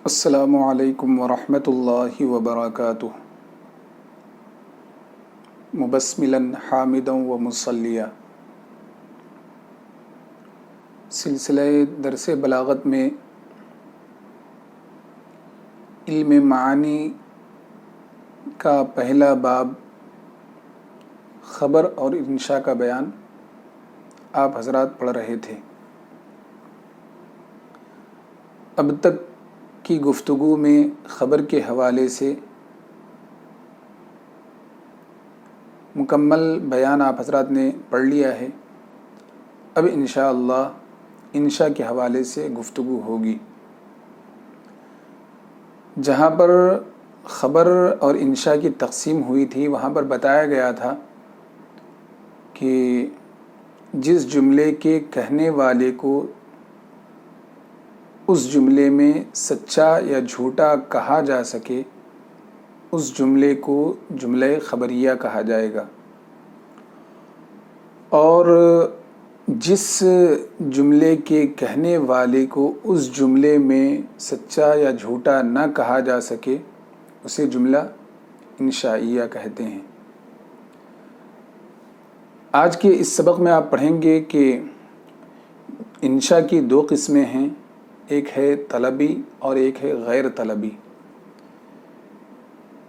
السلام علیکم ورحمۃ اللہ وبرکاتہ۔ مبسملا حامدا و مصلیا۔ سلسلہ درس بلاغت میں علم معانی کا پہلا باب خبر اور انشاء کا بیان آپ حضرات پڑھ رہے تھے۔ اب تک کی گفتگو میں خبر کے حوالے سے مکمل بیان آپ حضرات نے پڑھ لیا ہے۔ اب انشاءاللہ انشاء کے حوالے سے گفتگو ہوگی۔ جہاں پر خبر اور انشاء کی تقسیم ہوئی تھی وہاں پر بتایا گیا تھا کہ جس جملے کے کہنے والے کو اس جملے میں سچا یا جھوٹا کہا جا سکے اس جملے کو جملہ خبریہ کہا جائے گا، اور جس جملے کے کہنے والے کو اس جملے میں سچا یا جھوٹا نہ کہا جا سکے اسے جملہ انشائیہ کہتے ہیں۔ آج کے اس سبق میں آپ پڑھیں گے کہ انشاء کی دو قسمیں ہیں، ایک ہے طلبی اور ایک ہے غیر طلبی۔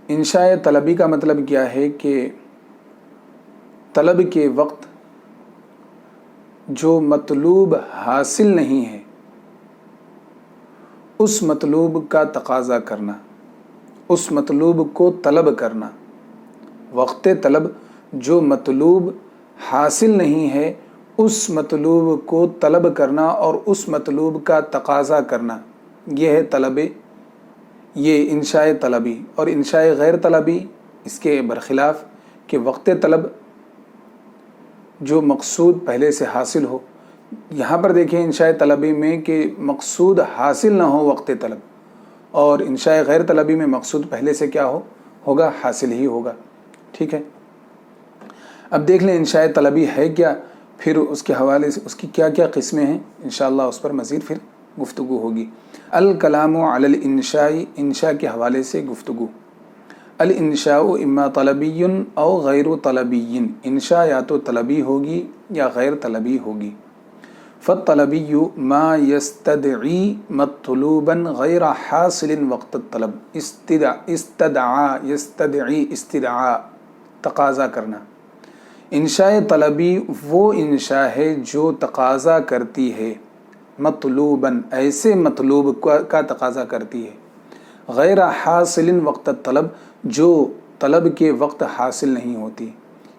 انشاء طلبی کا مطلب کیا ہے کہ طلب کے وقت جو مطلوب حاصل نہیں ہے اس مطلوب کا تقاضا کرنا، اس مطلوب کو طلب کرنا۔ وقت طلب جو مطلوب حاصل نہیں ہے اس مطلوب کو طلب کرنا اور اس مطلوب کا تقاضا کرنا، یہ ہے طلب، یہ انشاء طلبی۔ اور انشاء غیر طلبی اس کے برخلاف کہ وقت طلب جو مقصود پہلے سے حاصل ہو۔ یہاں پر دیکھیں انشاء طلبی میں کہ مقصود حاصل نہ ہو وقت طلب، اور انشاء غیر طلبی میں مقصود پہلے سے کیا ہوگا، حاصل ہی ہوگا۔ ٹھیک ہے، اب دیکھ لیں انشاء طلبی ہے کیا، پھر اس کے حوالے سے اس کی کیا کیا قسمیں ہیں، انشاءاللہ اس پر مزید پھر گفتگو ہوگی۔ الکلام علی الانشاء، انشاء کے حوالے سے گفتگو۔ الانشاء اما طلبی او غیر طلبی، انشاء یا تو طلبی ہوگی یا غیر طلبی ہوگی۔ فالطلبی ما یستدعی مطلوبا غیر حاصل وقت الطلب، یستدعی استدعاء، تقاضا کرنا۔ انشاء طلبی وہ انشاء ہے جو تقاضا کرتی ہے مطلوباً، ایسے مطلوب کا تقاضا کرتی ہے، غیر حاصل وقت الطلب، جو طلب کے وقت حاصل نہیں ہوتی،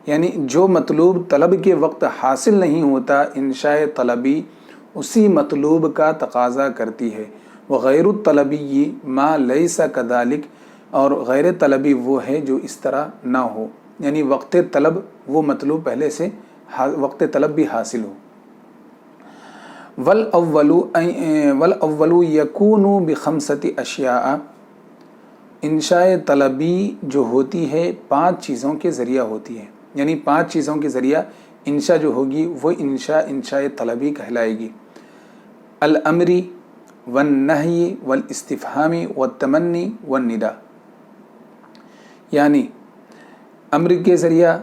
یعنی جو مطلوب طلب کے وقت حاصل نہیں ہوتا انشاء طلبی اسی مطلوب کا تقاضا کرتی ہے۔ وغیر الطلبی ما لیس کذالک، اور غیر طلبی وہ ہے جو اس طرح نہ ہو، یعنی وقت طلب وہ مطلوب پہلے سے وقت طلب بھی حاصل ہو۔ والاول یکون بخمسۃ اشیاء، انشاء طلبی جو ہوتی ہے 5 چیزوں کے ذریعہ ہوتی ہے، یعنی 5 چیزوں کے ذریعہ انشاء جو ہوگی وہ انشاء طلبی کہلائے گی۔ الامری والنہی والاستفہام والتمنی والنداء، یعنی امر کے ذریعہ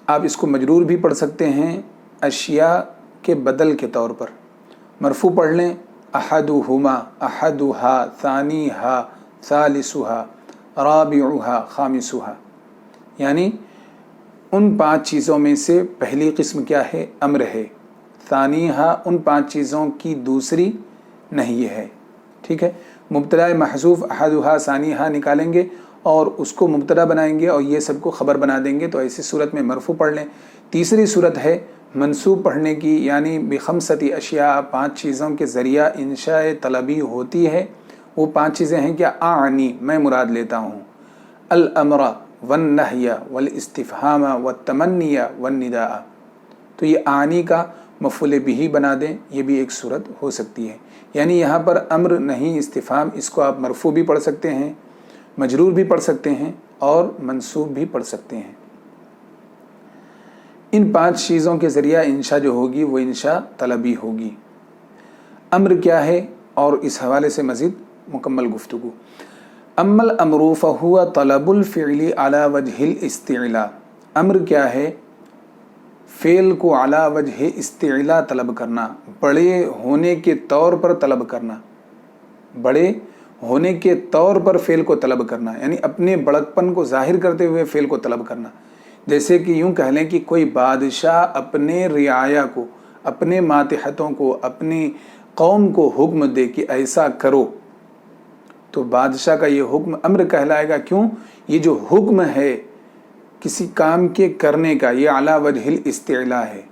آپ اس کو مجرور بھی پڑھ سکتے ہیں اشیاء کے بدل کے طور پر، مرفوع پڑھ لیں احدہما، احدہا، ثانیہا، ثالثہا، رابعہا، خامسہا، یعنی ان 5 چیزوں میں سے پہلی قسم کیا ہے، امر ہے، ثانیہا ان 5 چیزوں کی دوسری نہیں ہے۔ ٹھیک ہے، مبتدا محذوف احدہا ثانیہا نکالیں گے اور اس کو مبتدا بنائیں گے اور یہ سب کو خبر بنا دیں گے، تو ایسی صورت میں مرفوع پڑھ لیں۔ تیسری صورت ہے منصوب پڑھنے کی، یعنی بخمسۃ اشیاء 5 چیزوں کے ذریعہ انشاء طلبی ہوتی ہے۔ وہ 5 چیزیں ہیں کیا، اعنی میں مراد لیتا ہوں، الامر والنہی والاستفہام والتمنی والنداء، تو یہ اعنی کا مفعول بہ بنا دیں، یہ بھی ایک صورت ہو سکتی ہے۔ یعنی یہاں پر امر نہیں استفہام، اس کو آپ مرفوع بھی پڑھ سکتے ہیں، مجرور بھی پڑھ سکتے ہیں اور منصوب بھی پڑھ سکتے ہیں۔ ان 5 چیزوں کے ذریعہ انشاء جو ہوگی وہ انشاء طلبی ہوگی۔ امر کیا ہے اور اس حوالے سے مزید مکمل گفتگو. اما الامر فهو طلب الفعل على وجه الاستعلاء. امر کیا ہے؟ فعل کو علی وجہ استعلاء طلب کرنا، بڑے ہونے کے طور پر طلب کرنا، بڑے ہونے کے طور پر فعل کو طلب کرنا، یعنی اپنے بڑکپن کو ظاہر کرتے ہوئے فعل کو طلب کرنا. جیسے کہ یوں کہہ لیں کہ کوئی بادشاہ اپنے رعایا کو، اپنے ماتحتوں کو، اپنی قوم کو حکم دے کہ ایسا کرو، تو بادشاہ کا یہ حکم امر کہلائے گا. کیوں؟ یہ جو حکم ہے کسی کام کے کرنے کا، یہ علی وجہ الاستعلاء ہے،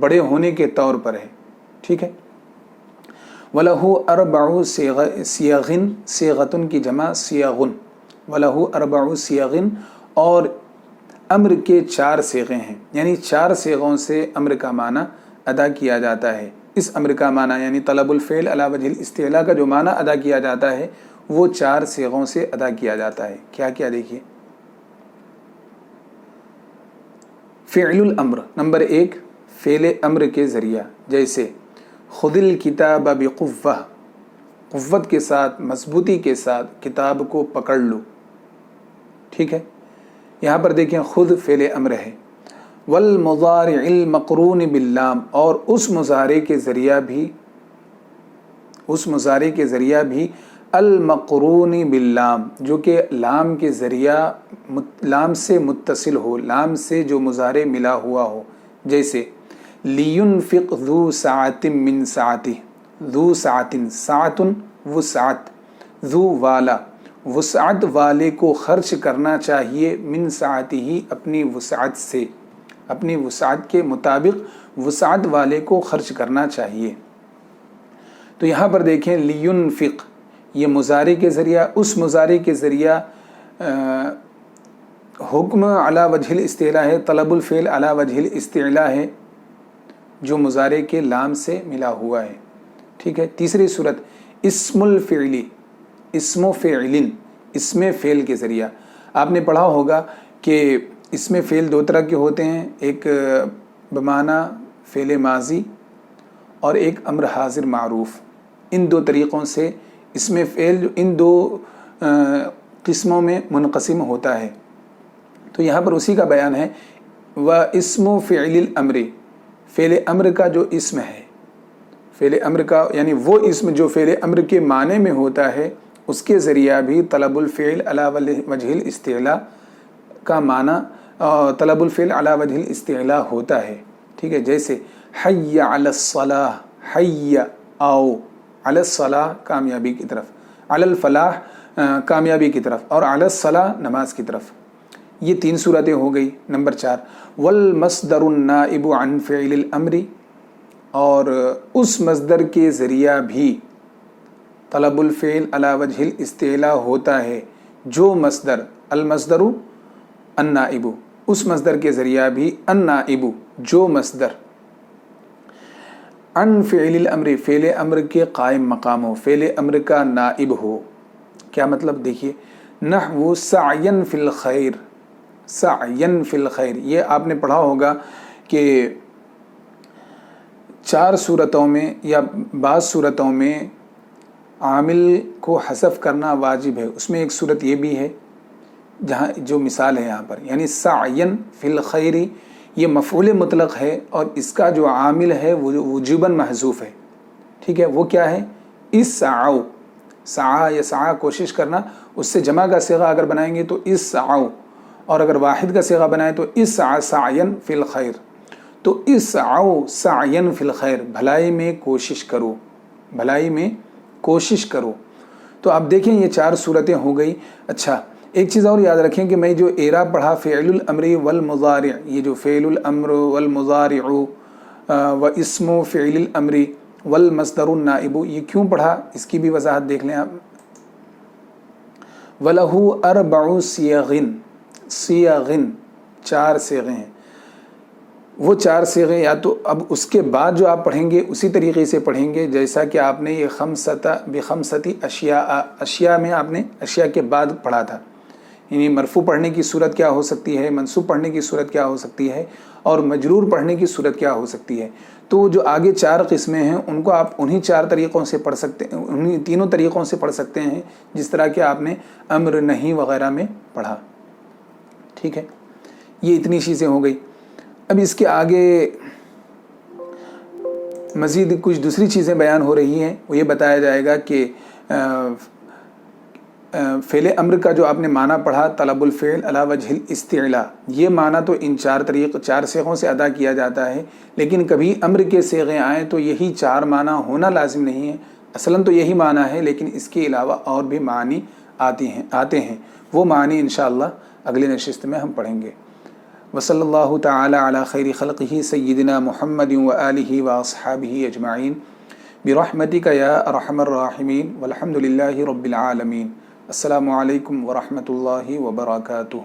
بڑے ہونے کے طور پر ہے. ٹھیک ہے. وَلَهُ أَرْبَعُ صِيَغٍ، صِيغَةٌ کی جمع صِيَغٌ، وَلَهُ أَرْبَعُ صِيَغٍ، اور امر کے 4 صیغے ہیں، یعنی 4 صیغوں سے امر کا معنی ادا کیا جاتا ہے. اس امر کا معنی یعنی طلب الفعل علی وجہ الاستعلاء کا جو معنی ادا کیا جاتا ہے وہ 4 صیغوں سے ادا کیا جاتا ہے. کیا کیا دیکھیے. فعل الامر، نمبر 1 فعل امر کے ذریعہ، جیسے خذ الکتاب بقوہ، قوت کے ساتھ، مضبوطی کے ساتھ کتاب کو پکڑ لو. ٹھیک ہے. یہاں پر دیکھیں خذ فعل امر ہے. والمضارع المقرون باللام، اور اس مضارع کے ذریعہ بھی المقرون باللام، جو کہ لام کے ذریعہ، لام سے متصل ہو، لام سے جو مضارع ملا ہوا ہو. جیسے لینفق ذو سعۃ من سعتہ، ذو سعۃ، سعۃ وسعت، ذو والا، وسعت والے کو خرچ کرنا چاہیے، من سعتہ اپنی وسعت سے، اپنی وسعت کے مطابق وسعت والے کو خرچ کرنا چاہیے. تو یہاں پر دیکھیں لینفق، یہ مضارع کے ذریعہ، اس مضارع کے ذریعہ حکم علی وجہ الاستعلاء ہے، طلب الفعل علی وجہ الاستعلاء ہے، جو مضارع کے لام سے ملا ہوا ہے. ٹھیک ہے. تیسری صورت اسم الفعل، اسم فعل، اسم فعل کے ذریعہ. آپ نے پڑھا ہوگا کہ اسم فعل 2 طرح کے ہوتے ہیں، ایک بمعنی فعل ماضی اور ایک امر حاضر معروف. ان 2 طریقوں سے اسم فعل ان 2 قسموں میں منقسم ہوتا ہے. تو یہاں پر اسی کا بیان ہے. وَاسْمُ فِعْلِ الْأَمْرِ، فعل امر کا جو اسم ہے، فعل امر کا یعنی وہ اسم جو فعل امر کے معنی میں ہوتا ہے، اس کے ذریعہ بھی طلب الفعل علی وجہ الاستعلاء کا معنی، طلب الفعل علی وجہ الاستعلاء ہوتا ہے. ٹھیک ہے. جیسے حی علی الصلاح، حی آؤ، علی الصلاح کامیابی کی طرف، علی الفلاح کامیابی کی طرف، اور علی الصلاح نماز کی طرف. یہ 3 صورتیں ہو گئی. نمبر 4 والمصدر النائب عن فعل الامر، اور اس مصدر کے ذریعہ بھی طلب الفعل علی وجہ الاستعلاء ہوتا ہے، جو مصدر، المصدر النائب، اس مصدر کے ذریعہ بھی النائب، جو مصدر عن فعل الامر، فعل امر کے قائم مقام ہو، فعل امر کا نائب ہو. کیا مطلب دیکھیے. نحو سعین فی الخیر، سعین فی الخیر، یہ آپ نے پڑھا ہوگا کہ 4 صورتوں میں یا بعض صورتوں میں عامل کو حذف کرنا واجب ہے. اس میں ایک صورت یہ بھی ہے جہاں جو مثال ہے یہاں پر، یعنی سعین فی الخیر، یہ مفعول مطلق ہے اور اس کا جو عامل ہے وہ وجوباً محذوف ہے. ٹھیک ہے. وہ کیا ہے؟ اسعوا، سعا یا سعا کوشش کرنا، اس سے جمع کا صیغہ اگر بنائیں گے تو اسعوا، اور اگر واحد کا صیغہ بنائیں تو اسعا سعین فی الخیر. تو اسعوا سعین فی الخیر، بھلائی میں کوشش کرو، بھلائی میں کوشش کرو. تو آپ دیکھیں یہ 4 صورتیں ہو گئی. اچھا، ایک چیز اور یاد رکھیں کہ میں جو اعراب پڑھا فعل الامر والمضارع، یہ جو فعل الامر والمضارع واسم فعل الامر والمصدر النائب، یہ کیوں پڑھا اس کی بھی وضاحت دیکھ لیں آپ. وَلَهُ 4 صِيَغٍ، صِيَغٍ 4 صیغے ہیں. وہ 4 صیغے یا تو اب اس کے بعد جو آپ پڑھیں گے اسی طریقے سے پڑھیں گے جیسا کہ آپ نے یہ خمسۃ بخمسۃ اشیاء، اشیاء میں آپ نے اشیاء کے بعد پڑھا تھا. یعنی مرفوع پڑھنے کی صورت کیا ہو سکتی ہے، منصوب پڑھنے کی صورت کیا ہو سکتی ہے، اور مجرور پڑھنے کی صورت کیا ہو سکتی ہے۔ تو جو آگے 4 قسمیں ہیں ان کو آپ انہی 4 طریقوں سے پڑھ سکتے ہیں، انہی تینوں طریقوں سے پڑھ سکتے ہیں جس طرح کہ آپ نے امر، نہیں وغیرہ میں پڑھا۔ ٹھیک ہے، یہ اتنی چیزیں ہو گئی۔ اب اس کے آگے مزید کچھ دوسری چیزیں بیان ہو رہی ہیں، وہ یہ بتایا جائے گا کہ فعل امر کا جو آپ نے معنی پڑھا طلب الفعل علی وجہ الاستعلاء، یہ معنی تو ان 4 صیغوں سے ادا کیا جاتا ہے، لیکن کبھی امر کے صیغے آئیں تو یہی 4 معنی ہونا لازم نہیں ہے۔ اصلاً تو یہی معنی ہے، لیکن اس کے علاوہ اور بھی معنی آتے ہیں، وہ معنی انشاءاللہ اگلی نشست میں ہم پڑھیں گے۔ وصلی اللہ تعالی علی خیر خلقہ سیدنا محمد وآلہ واصحابہ اجمعین برحمتک یا ارحم الراحمین والحمد للہ رب العالمین۔ السلام علیکم ورحمۃ اللہ وبرکاتہ۔